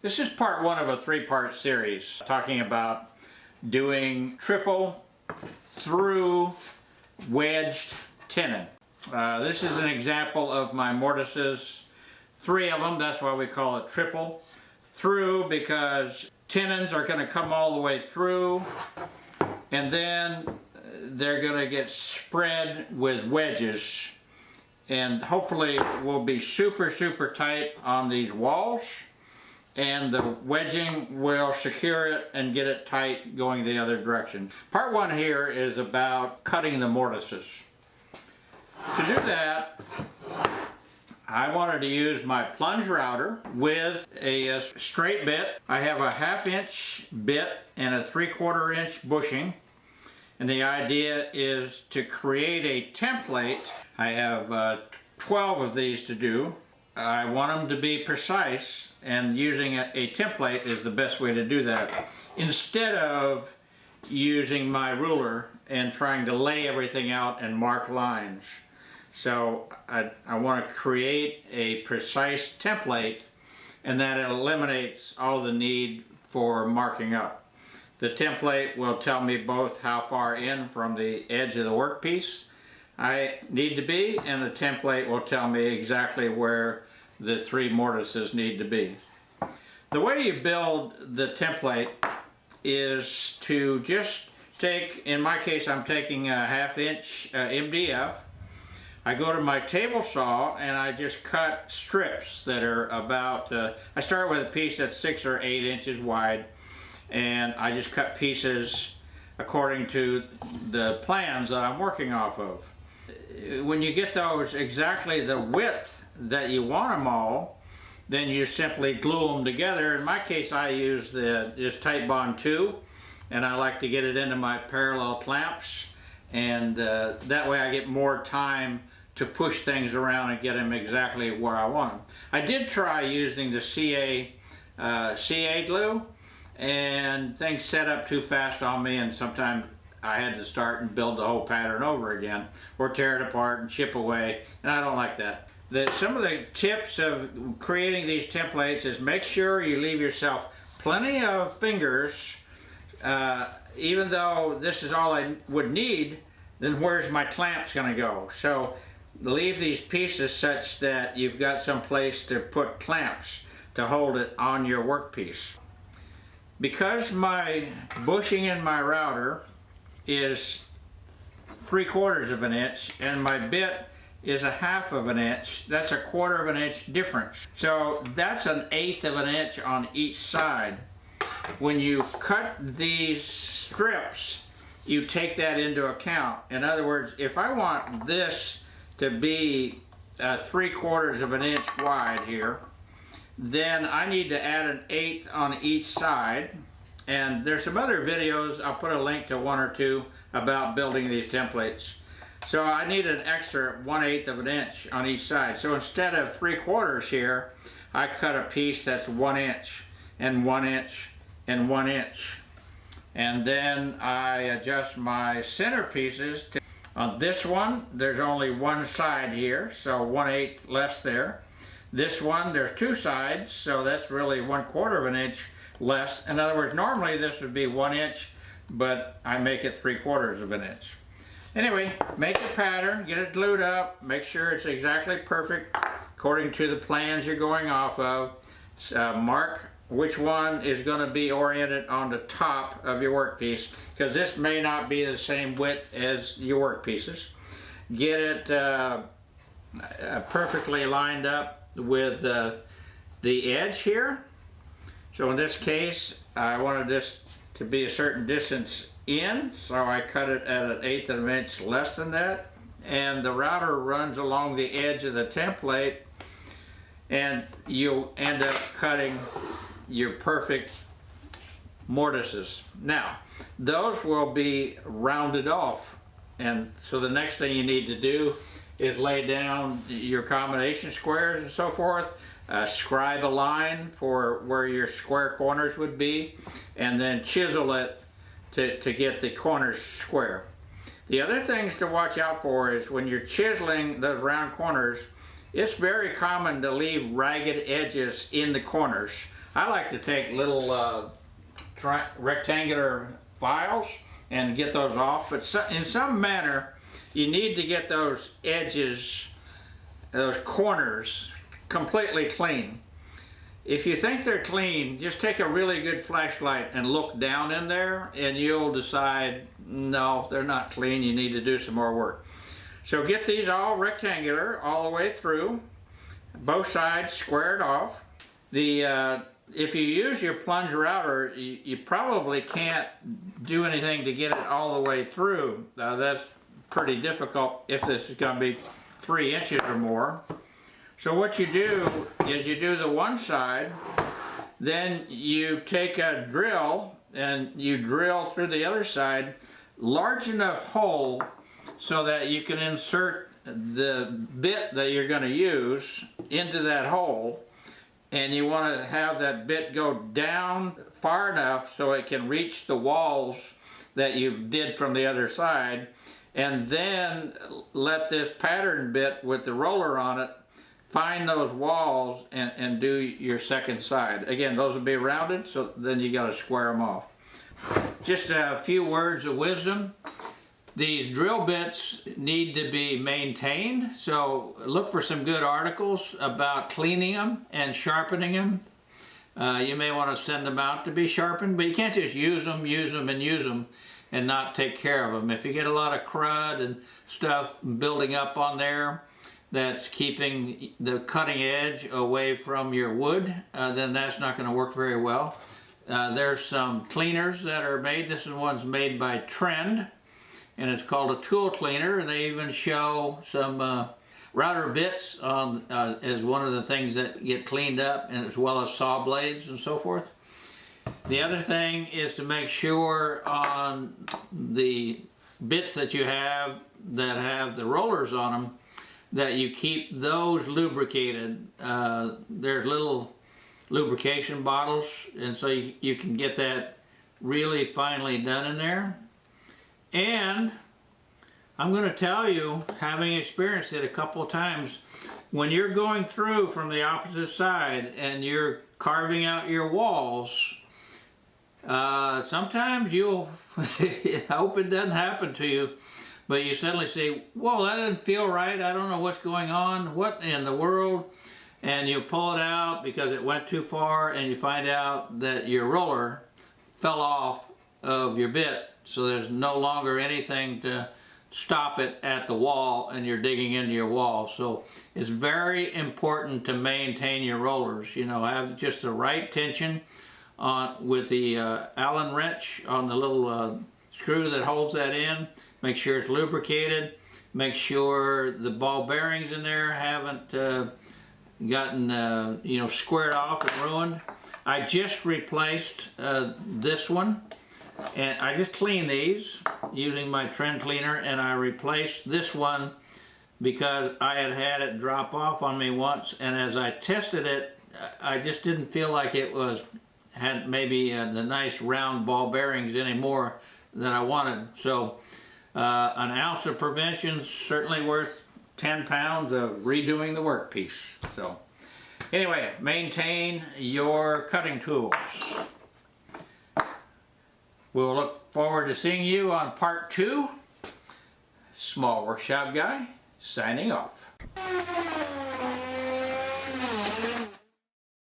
This is part one of a three-part series talking about doing triple through wedged tenon. This is an example of my mortises, 3 of them, that's why we call it triple through, because tenons are going to come all the way through and then they're going to get spread with wedges, and hopefully will be super tight on these walls, and the wedging will secure it and get it tight going the other direction. Part one here is about cutting the mortises. To do that, I wanted to use my plunge router with a straight bit. I have a 1/2 inch bit and a 3/4 inch bushing, and the idea is to create a template. I have 12 of these to do. I want them to be precise, and using a template is the best way to do that, instead of using my ruler and trying to lay everything out and mark lines. So I want to create a precise template, and that eliminates all the need for marking up. The template will tell me both how far in from the edge of the workpiece I need to be, and the template will tell me exactly where the 3 mortises need to be. The way you build the template is to just take, in my case I'm taking a 1/2 inch MDF. I go to my table saw and I just cut strips that are about, I start with a piece that's 6 or 8 inches wide, and I just cut pieces according to the plans that I'm working off of. When you get those exactly the width that you want them all, then you simply glue them together. In my case I use this Titebond 2, and I like to get it into my parallel clamps, and that way I get more time to push things around and get them exactly where I want them. I did try using the CA glue, and things set up too fast on me, and sometimes I had to start and build the whole pattern over again, or tear it apart and chip away, and I don't like that. Some of the tips of creating these templates is make sure you leave yourself plenty of fingers. Even though this is all I would need, then where's my clamps going to go? So leave these pieces such that you've got some place to put clamps to hold it on your workpiece. Because my bushing in my router is 3/4 of an inch and my bit is a 1/2 inch, that's a 1/4 inch difference. So that's an 1/8 of an inch on each side. When you cut these strips, you take that into account. In other words, if I want this to be 3/4 inch wide here, then I need to add an 1/8 on each side. And there's some other videos, I'll put a link to 1 or 2 about building these templates. So I need an extra 1/8 inch on each side. So instead of 3/4 here, I cut a piece that's 1 inch and 1 inch and 1 inch. And then I adjust my center pieces. On this one, there's only one side here, so 1/8 less there. This one, there's 2 sides, so that's really 1/4 inch less. In other words, normally this would be 1 inch, but I make it 3/4 inch. Anyway, make the pattern, get it glued up, make sure it's exactly perfect according to the plans you're going off of. Mark which one is going to be oriented on the top of your workpiece, because this may not be the same width as your workpieces. Get it perfectly lined up with the edge here. So in this case, I wanted this to be a certain distance in, so I cut it at an 1/8 of an inch less than that. And the router runs along the edge of the template, and you'll end up cutting your perfect mortises. Now, those will be rounded off, and so the next thing you need to do is lay down your combination squares and so forth, scribe a line for where your square corners would be, and then chisel it to get the corners square. The other things to watch out for is when you're chiseling those round corners, it's very common to leave ragged edges in the corners. I like to take little rectangular files and get those off, but in some manner you need to get those edges, those corners, completely clean. If you think they're clean, just take a really good flashlight and look down in there and you'll decide, no, they're not clean, you need to do some more work. So get these all rectangular all the way through, both sides squared off. If you use your plunge router, you probably can't do anything to get it all the way through. That's pretty difficult if this is going to be 3 inches or more. So what you do is you do the one side, then you take a drill and you drill through the other side, large enough hole so that you can insert the bit that you're going to use into that hole, and you want to have that bit go down far enough so it can reach the walls that you did from the other side, and then let this pattern bit with the roller on it find those walls and do your second side. Again, those will be rounded, so then you got to square them off. Just a few words of wisdom. These drill bits need to be maintained, so look for some good articles about cleaning them and sharpening them. You may want to send them out to be sharpened, but you can't just use them and not take care of them. If you get a lot of crud and stuff building up on there that's keeping the cutting edge away from your wood, then that's not going to work very well. There's some cleaners that are made. This one's made by Trend, and it's called a tool cleaner. They even show some router bits on, as one of the things that get cleaned up, and as well as saw blades and so forth. The other thing is to make sure on the bits that you have that have the rollers on them that you keep those lubricated. There's little lubrication bottles, and so you can get that really finely done in there. And I'm going to tell you, having experienced it a couple of times, when you're going through from the opposite side and you're carving out your walls, sometimes you'll, I hope it doesn't happen to you, but you suddenly say, whoa, that doesn't feel right, I don't know what's going on, what in the world? And you pull it out because it went too far, and you find out that your roller fell off of your bit, so there's no longer anything to stop it at the wall, and you're digging into your wall. So it's very important to maintain your rollers. You know, have just the right tension on with the Allen wrench on the little screw that holds that in. Make sure it's lubricated. Make sure the ball bearings in there haven't gotten you know, squared off and ruined. I just replaced this one, and I just cleaned these using my Trend cleaner, and I replaced this one because I had had it drop off on me once, and as I tested it, I just didn't feel like it had maybe the nice round ball bearings anymore that I wanted. So an ounce of prevention is certainly worth 10 pounds of redoing the workpiece. So anyway, maintain your cutting tools. We'll look forward to seeing you on part 2. Small Workshop Guy, signing off.